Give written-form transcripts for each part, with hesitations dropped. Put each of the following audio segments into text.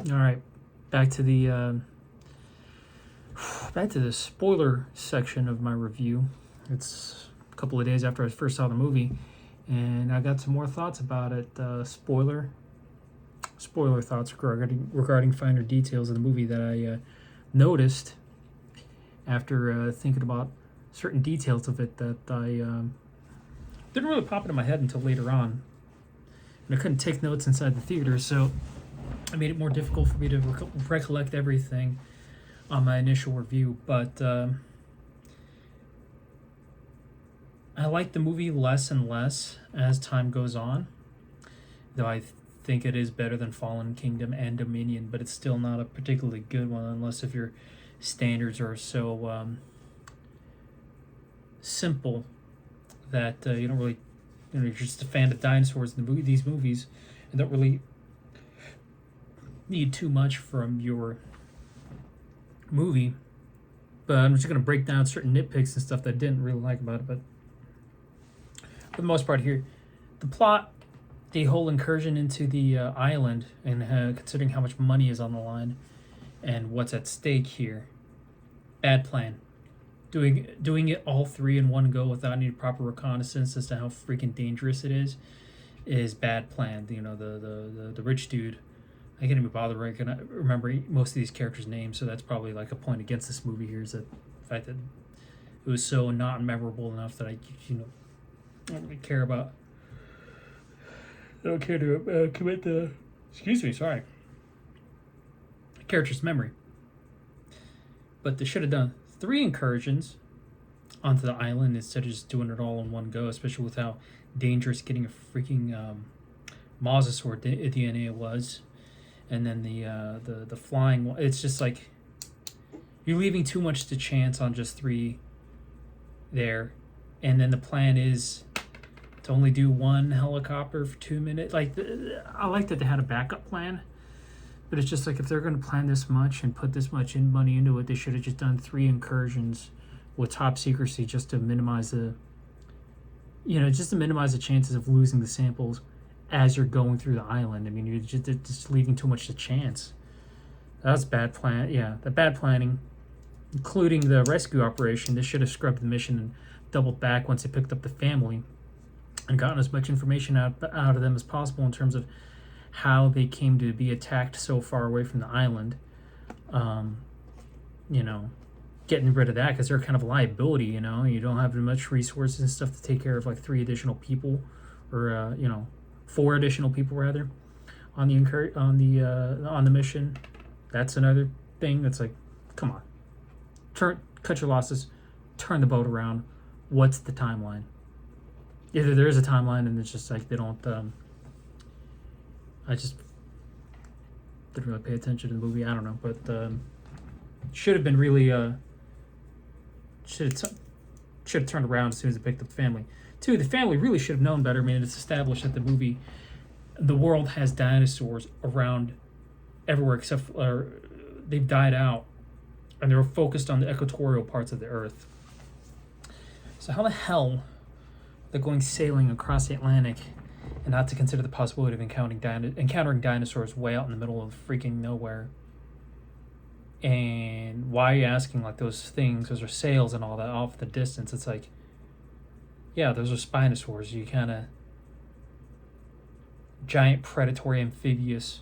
All right, back to the spoiler section of my review. It's a couple of days after I first saw the movie, and I got some more thoughts about it. Spoiler thoughts regarding finer details of the movie that I noticed after thinking about certain details of it that I didn't really pop into my head until later on, and I couldn't take notes inside the theater, so it made it more difficult for me to recollect everything on my initial review. But I like the movie less and less as time goes on, though I think it is better than Fallen Kingdom and Dominion, but it's still not a particularly good one unless if your standards are so simple that you don't really, you're just a fan of dinosaurs in these movies and don't really need too much from your movie. But I'm just going to break down certain nitpicks and stuff that I didn't really like about it. But for the most part here, the plot, the whole incursion into the island, and considering how much money is on the line and what's at stake here, bad plan. Doing it all three in one go without any proper reconnaissance as to how freaking dangerous it is bad plan. You know, the rich dude, I can't even bother remember most of these characters' names, so that's probably like a point against this movie here, is that the fact that it was so not memorable enough that I don't really care about. I don't care to commit the character's memory. But they should have done 3 incursions onto the island instead of just doing it all in one go, especially with how dangerous getting a freaking mosasaur DNA was. And then the flying one, it's just like you're leaving too much to chance on just 3 there. And then the plan is to only do 1 helicopter for 2 minutes. Like, I like that they had a backup plan, but it's just like, if they're going to plan this much and put this much money into it, they should have just done 3 incursions with top secrecy just to minimize the chances of losing the samples as you're going through the island. I mean, you're just leaving too much to chance. That's bad plan. Yeah, the bad planning, including the rescue operation. They should have scrubbed the mission and doubled back once they picked up the family and gotten as much information out of them as possible in terms of how they came to be attacked so far away from the island. Getting rid of that, because they're kind of a liability. You don't have much resources and stuff to take care of like 3 additional people, or 4 additional people rather, on the mission. That's another thing that's like, come on, cut your losses, turn the boat around. What's the timeline? Either there is a timeline and it's just like they don't. I just didn't really pay attention to the movie. I don't know, but should have been really should have turned around as soon as they picked up the family. 2, the family really should have known better. I mean, it's established that the world has dinosaurs around everywhere except they've died out, and they're focused on the equatorial parts of the Earth. So how the hell they're going sailing across the Atlantic and not to consider the possibility of encountering dinosaurs way out in the middle of freaking nowhere? And why are you asking like those are sails and all that off the distance? It's like, yeah, those are spinosaurs. You kind of giant predatory amphibious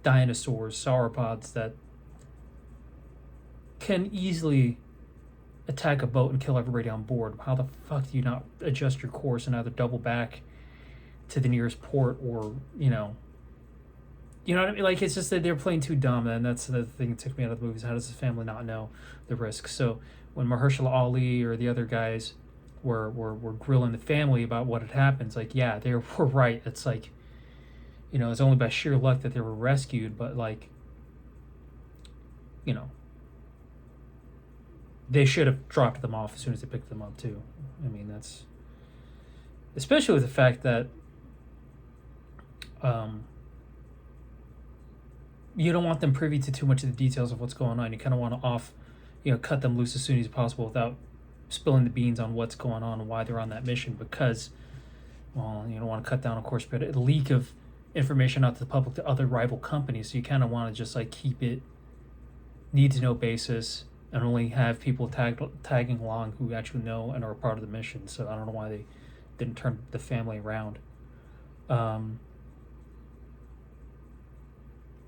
dinosaurs, sauropods that can easily attack a boat and kill everybody on board. How the fuck do you not adjust your course and either double back to the nearest port, or you know what I mean? Like, it's just that they're playing too dumb, and that's the thing that took me out of the movies. How does the family not know the risks? So when Mahershala Ali or the other guys were grilling the family about what had happened, it's like, yeah, they were right. It's like, it's only by sheer luck that they were rescued, but like, they should have dropped them off as soon as they picked them up too. I mean, that's especially with the fact that you don't want them privy to too much of the details of what's going on. You kind of want to cut them loose as soon as possible without spilling the beans on what's going on and why they're on that mission, because, well, you don't want to cut down, of course, but a leak of information out to the public to other rival companies. So you kind of want to just like keep it need to know basis and only have people tagging along who actually know and are part of the mission. So I don't know why they didn't turn the family around.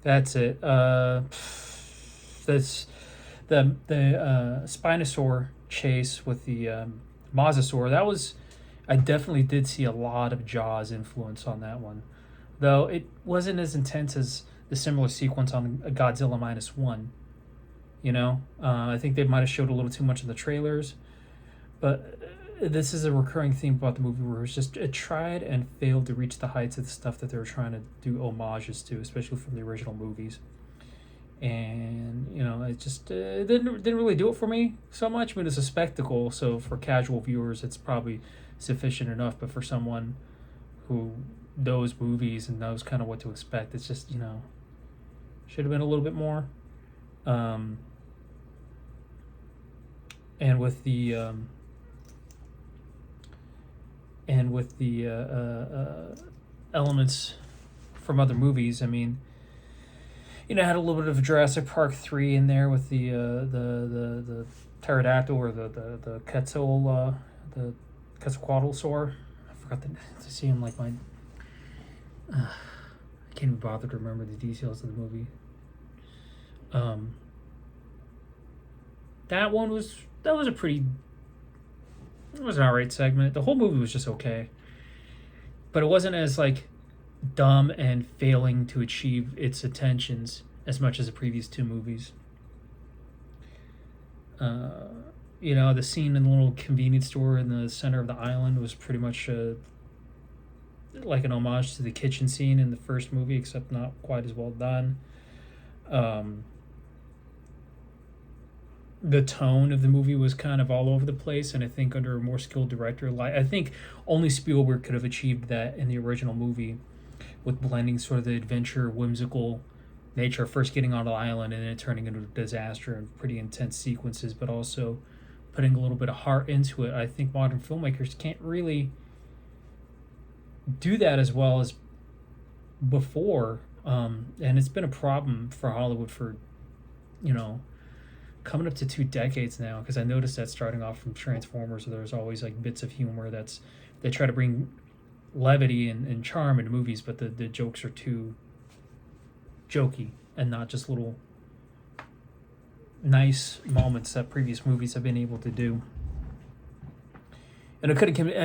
That's it. That's the Spinosaur chase with the Mosasaur. That was, I definitely did see a lot of Jaws influence on that one, though it wasn't as intense as the similar sequence on Godzilla -1. You know, I think they might have showed a little too much in the trailers, but this is a recurring theme about the movie where it tried and failed to reach the heights of the stuff that they were trying to do homages to, especially from the original movies. And you know, it just didn't really do it for me so much. I mean, it's a spectacle, so for casual viewers, it's probably sufficient enough. But for someone who knows movies and knows kind of what to expect, it's just, you know, should have been a little bit more. And with the elements from other movies, I mean, you know, had a little bit of Jurassic Park 3 in there with the pterodactyl or the Quetzalcoatlsaur. I forgot to see him like my. I can't even bother to remember the details of the movie. That was an alright segment. The whole movie was just okay, but it wasn't as like dumb and failing to achieve its intentions as much as the previous two movies. You know, the scene in the little convenience store in the center of the island was pretty much like an homage to the kitchen scene in the first movie, except not quite as well done. The tone of the movie was kind of all over the place, and I think under a more skilled director, I think only Spielberg could have achieved that in the original movie, with blending sort of the adventure, whimsical nature, first getting on the island and then it turning into a disaster and pretty intense sequences, but also putting a little bit of heart into it. I think modern filmmakers can't really do that as well as before, and it's been a problem for Hollywood for, you know, coming up to 2 decades now, because I noticed that starting off from Transformers, there's always like bits of humor they try to bring levity and charm into movies, but the jokes are too jokey and not just little nice moments that previous movies have been able to do. And I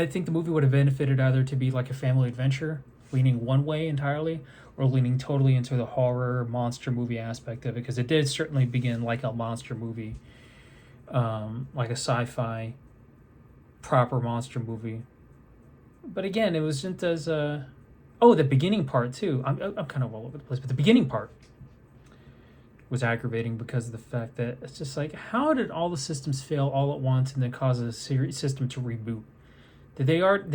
think the movie would have benefited either to be like a family adventure, leaning one way entirely, or leaning totally into the horror monster movie aspect of it, because it did certainly begin like a monster movie, like a sci-fi proper monster movie. But again, it wasn't as the beginning part too. I'm kind of all over the place, but the beginning part was aggravating because of the fact that it's just like, how did all the systems fail all at once and then cause a system to reboot? Did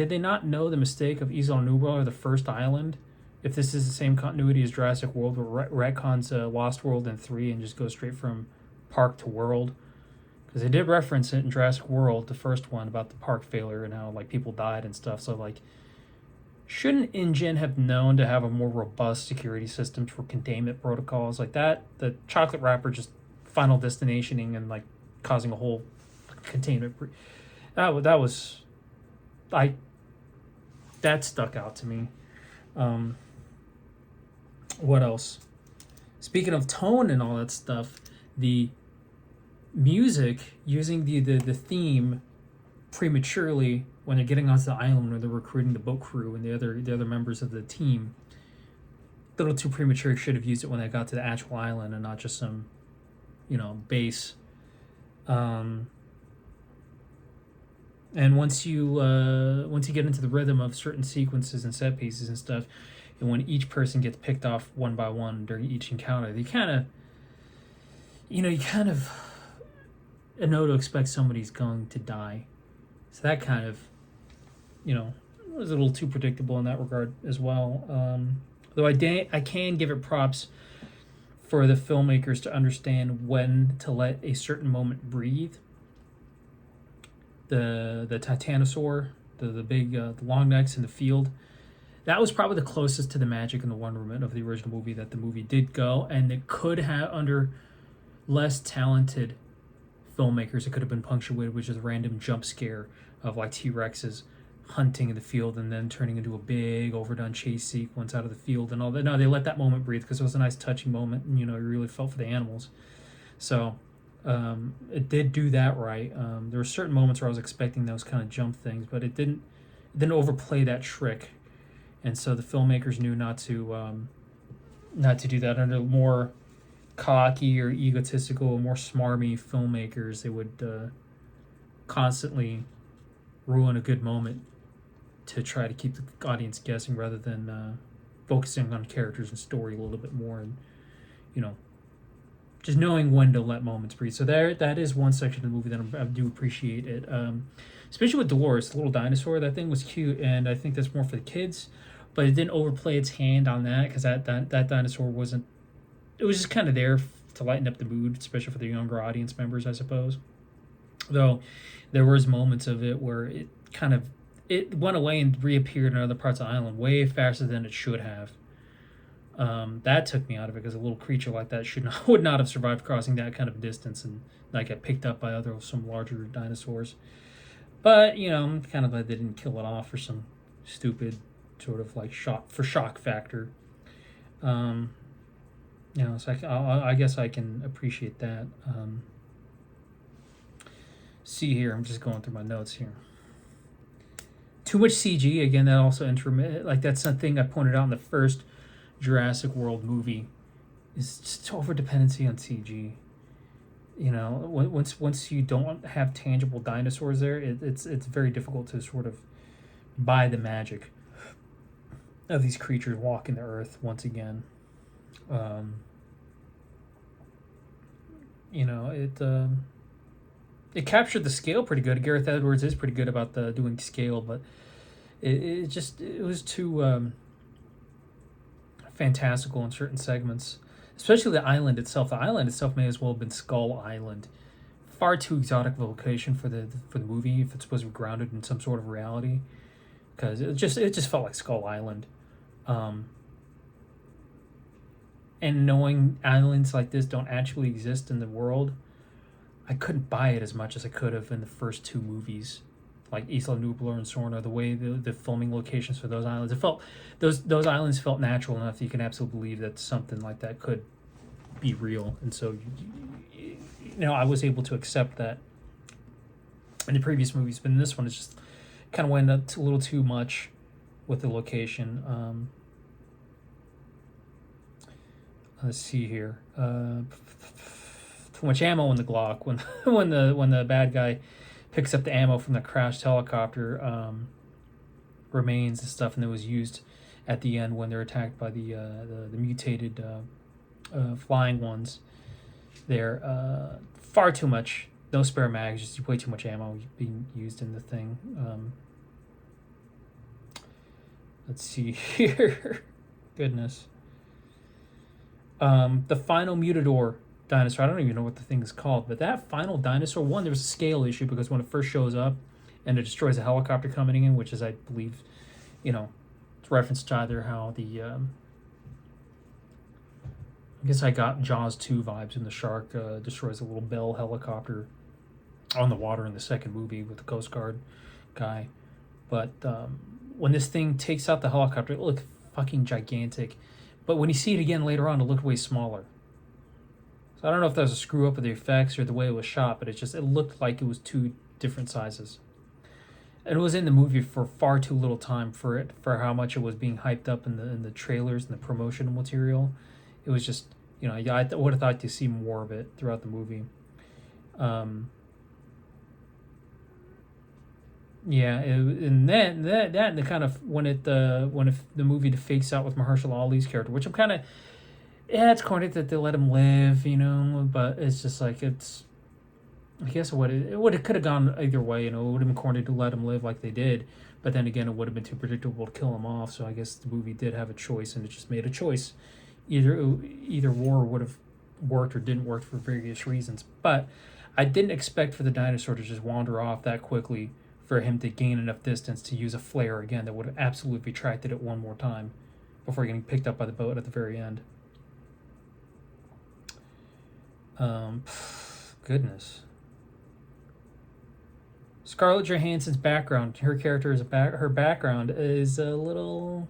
they not know the mistake of Isla Nublar, or the first island? If this is the same continuity as Jurassic World, where retcons Lost World in 3 and just goes straight from park to world, because they did reference it in Jurassic World, the first one, about the park failure and how like people died and stuff. So like, shouldn't InGen have known to have a more robust security system for containment protocols like that? The chocolate wrapper just final destinationing and like causing a whole containment. That stuck out to me. What else? Speaking of tone and all that stuff, the music using the theme prematurely when they're getting onto the island, or they're recruiting the boat crew and the other members of the team, a little too premature. Should have used it when they got to the actual island and not just some, you know, base. And once you get into the rhythm of certain sequences and set pieces and stuff, and when each person gets picked off one by one during each encounter, you kind of know to expect somebody's going to die. So that kind of, was a little too predictable in that regard as well. Though I can give it props for the filmmakers to understand when to let a certain moment breathe. The Titanosaur, the big the long necks in the field, that was probably the closest to the magic and the wonderment of the original movie that the movie did go, and it could have, under less talented filmmakers, it could have been punctuated with just a random jump scare of like T-Rexes hunting in the field and then turning into a big overdone chase sequence out of the field and all that. No, they let that moment breathe because it was a nice touching moment, and you really felt for the animals. So it did do that right. There were certain moments where I was expecting those kind of jump things, but it didn't overplay that trick, and so the filmmakers knew not to do that. Under more cocky or egotistical, more smarmy filmmakers, they would constantly ruin a good moment to try to keep the audience guessing rather than focusing on characters and story a little bit more, and just knowing when to let moments breathe. So that is one section of the movie that I do appreciate it. Especially with Dolores, the little dinosaur. That thing was cute, and I think that's more for the kids, but it didn't overplay its hand on that because that dinosaur wasn't. It was just kind of there to lighten up the mood, especially for the younger audience members, I suppose. Though there was moments of it where it went away and reappeared in other parts of the island way faster than it should have. That took me out of it because a little creature like that would not have survived crossing that kind of distance and not get picked up by some larger dinosaurs. But I'm kind of glad they didn't kill it off for some stupid sort of like shock factor. So I guess I can appreciate that. See here, I'm just going through my notes here. Too much CG again. That also like that's something I pointed out in the first Jurassic World movie. Is just over dependency on CG. Once you don't have tangible dinosaurs there, it's very difficult to sort of buy the magic of these creatures walking the earth once again. It captured the scale pretty good. Gareth Edwards is pretty good about doing scale, but it was too fantastical in certain segments, especially the island itself. The island itself may as well have been Skull Island. Far too exotic of a location for the movie if it's supposed to be grounded in some sort of reality, because it just felt like Skull Island. And knowing islands like this don't actually exist in the world, I couldn't buy it as much as I could have in the first two movies, like Isla Nublar and Sorna. The way the filming locations for those islands, it felt those islands felt natural enough that you can absolutely believe that something like that could be real. And so, I was able to accept that in the previous movies, but in this one, it's just kind of went a little too much with the location. Let's see here. Too much ammo in the Glock when the bad guy picks up the ammo from the crashed helicopter remains and stuff, and it was used at the end when they're attacked by the mutated flying ones. There, far too much. No spare mags, just way too much ammo being used in the thing. Let's see here. Goodness. The final Mutador dinosaur, I don't even know what the thing is called, but that final dinosaur, one, there was a scale issue because when it first shows up and it destroys a helicopter coming in, which is, I believe, it's referenced to either how the I guess I got Jaws 2 vibes when the shark destroys a little Bell helicopter on the water in the second movie with the Coast Guard guy. But when this thing takes out the helicopter, it looked fucking gigantic. But when you see it again later on, it looked way smaller. So I don't know if that was a screw up of the effects or the way it was shot, but it looked like it was two different sizes. And it was in the movie for far too little time for how much it was being hyped up in the trailers and the promotional material. It was just, I would have thought to see more of it throughout the movie. And then the kind of when the movie fakes out with Mahershala Ali's character, which I'm kind of, it's corny that they let him live, but it's just like I guess it could have gone either way, it would have been corny to let him live like they did, but then again, it would have been too predictable to kill him off. So I guess the movie did have a choice, and it just made a choice. Either war would have worked or didn't work for various reasons, but I didn't expect for the dinosaur to just wander off that quickly for him to gain enough distance to use a flare again that would have absolutely retracted it one more time before getting picked up by the boat at the very end. Goodness. Scarlett Johansson's background, her character is her background is a little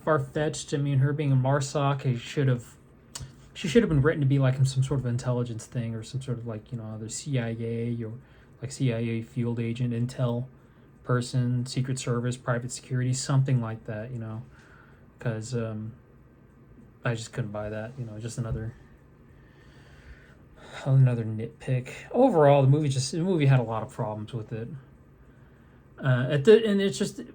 far-fetched. I mean, her being a Marsoc, she should have been written to be like some sort of intelligence thing or some sort of like, either CIA or like CIA field agent, intel person, Secret Service, private security, something like that, because I just couldn't buy that, just another nitpick. Overall, the movie had a lot of problems with it. And it's just the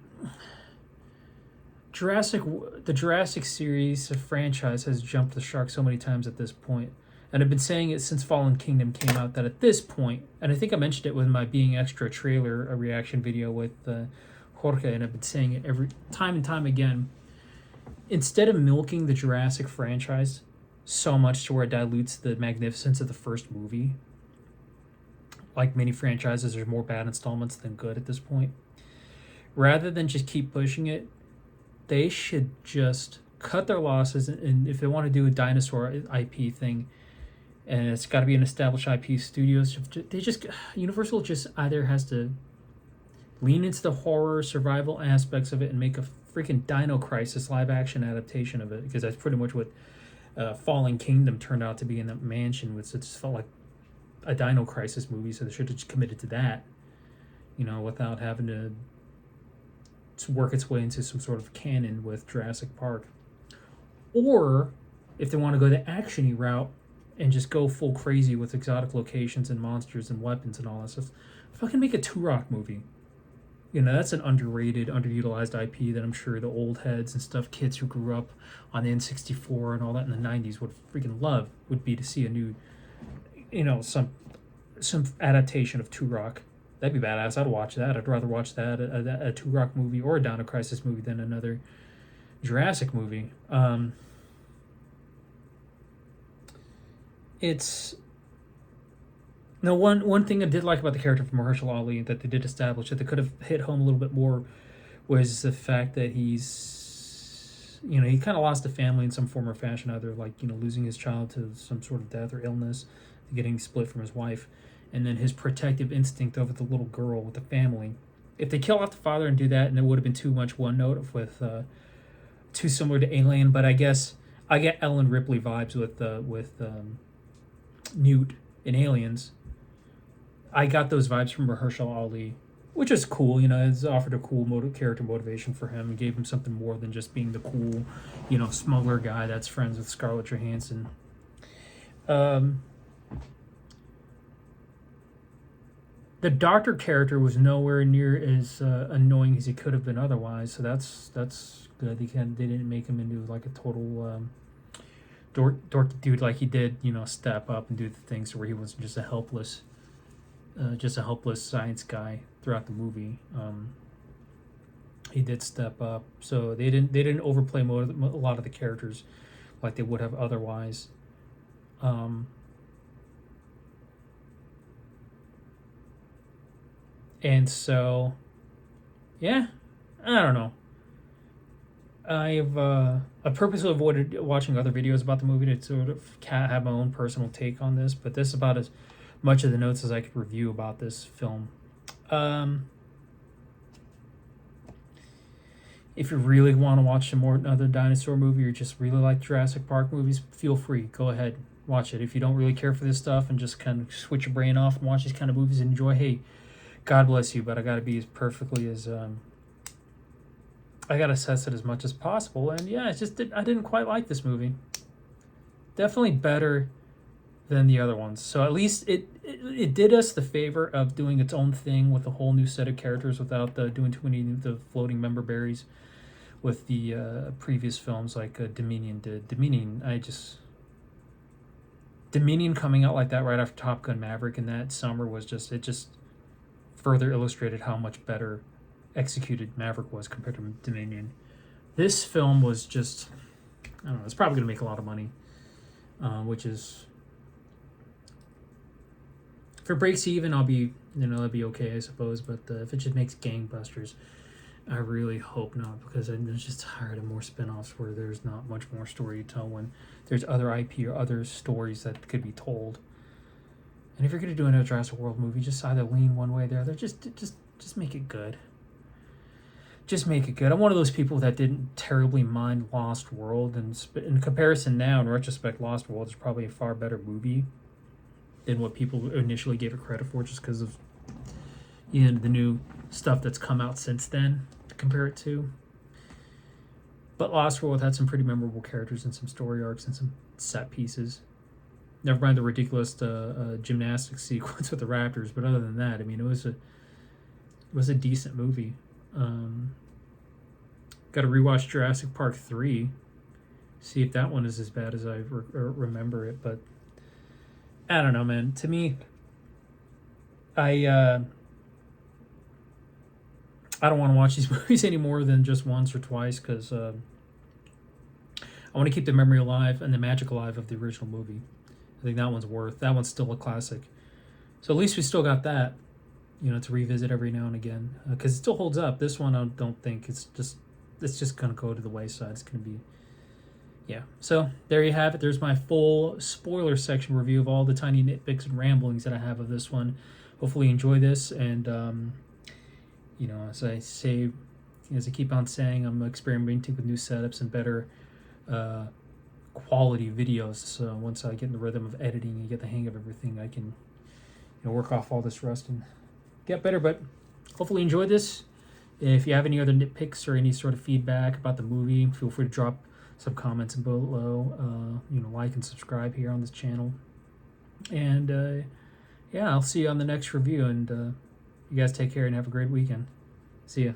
Jurassic series franchise has jumped the shark so many times at this point. And I've been saying it since Fallen Kingdom came out that at this point, and I think I mentioned it with my Being Extra trailer, a reaction video with Jorge, and I've been saying it every time and time again. Instead of milking the Jurassic franchise so much to where it dilutes the magnificence of the first movie, like many franchises, there's more bad installments than good at this point. Rather than just keep pushing it, they should just cut their losses, and if they want to do a dinosaur IP thing, and it's got to be an established IP studios, Universal just either has to lean into the horror survival aspects of it and make a freaking Dino Crisis live action adaptation of it, because that's pretty much what Fallen Kingdom turned out to be in that mansion. It just felt like a Dino Crisis movie, so they should have just committed to that, without having to work its way into some sort of canon with Jurassic Park. Or if they want to go the action-y route and just go full crazy with exotic locations and monsters and weapons and all that stuff, fucking make a Turok movie. That's an underrated, underutilized IP that I'm sure the old heads and stuff, kids who grew up on the N64 and all that in the 90s would freaking love, would be to see a new, some adaptation of Turok. That'd be badass. I'd watch that. I'd rather watch that, a Turok movie or a Dino Crisis movie, than another Jurassic movie. It's... Now, one thing I did like about the character from Mahershala Ali that they did establish that they could have hit home a little bit more was the fact that he's, he kind of lost a family in some form or fashion, either like, losing his child to some sort of death or illness, getting split from his wife, and then his protective instinct over the little girl with the family. If they kill off the father and do that, and it would have been too much one note with too similar to Alien, but I guess I get Ellen Ripley vibes with Newt in Aliens. I got those vibes from Mahershala Ali, which is cool. It's offered a cool character motivation for him and gave him something more than just being the cool, smuggler guy that's friends with Scarlett Johansson. The doctor character was nowhere near as annoying as he could have been otherwise, so that's good. They didn't make him into like a total dorky dude like he did, step up and do the things where he wasn't just a helpless science guy throughout the movie. He did step up, so they didn't overplay a lot of the characters like they would have otherwise. And so, yeah, I don't know. I purposely avoided watching other videos about the movie to sort of have my own personal take on this, but this is about as much of the notes as I could review about this film. If you really want to watch another dinosaur movie or just really like Jurassic Park movies, feel free. Go ahead, watch it. If you don't really care for this stuff and just kind of switch your brain off and watch these kind of movies and enjoy, hey, God bless you, but I got to be as perfectly as... I got to assess it as much as possible. And yeah, I didn't quite like this movie. Definitely better than the other ones. So at least it did us the favor of doing its own thing with a whole new set of characters without doing too many of the floating member berries with the previous films like Dominion did. Dominion coming out like that right after Top Gun Maverick in that summer was just further illustrated how much better executed Maverick was compared to Dominion. This film was just, I don't know, it's probably going to make a lot of money, which is If it breaks even, I'll be, that'd be okay, I suppose. But if it just makes gangbusters, I really hope not, because I'm just tired of more spin-offs where there's not much more story to tell when there's other IP or other stories that could be told. And if you're going to do another Jurassic World movie, just either lean one way or the other. Just make it good. Just make it good. I'm one of those people that didn't terribly mind Lost World, and in comparison now, in retrospect, Lost World is probably a far better movie than what people initially gave it credit for, just because of the new stuff that's come out since then to compare it to. But Lost World had some pretty memorable characters and some story arcs and some set pieces. Never mind the ridiculous gymnastics sequence with the raptors, but other than that, I mean, it was a decent movie. Got to rewatch Jurassic Park 3, see if that one is as bad as I remember it. But I don't know, man. To me, I don't want to watch these movies any more than just once or twice, because I want to keep the memory alive and the magic alive of the original movie. I think that one's still a classic. So at least we still got that, to revisit every now and again, because it still holds up. This one, I don't think it's just gonna go to the wayside. It's gonna be, yeah. So there you have it. There's my full spoiler section review of all the tiny nitpicks and ramblings that I have of this one. Hopefully you enjoy this, and as I say, as I keep on saying, I'm experimenting with new setups and better quality videos. So once I get in the rhythm of editing and get the hang of everything, I can work off all this rust and get better. But hopefully you enjoyed this. If you have any other nitpicks or any sort of feedback about the movie, feel free to drop some comments below. Like and subscribe here on this channel. And I'll see you on the next review. And you guys take care and have a great weekend. See ya.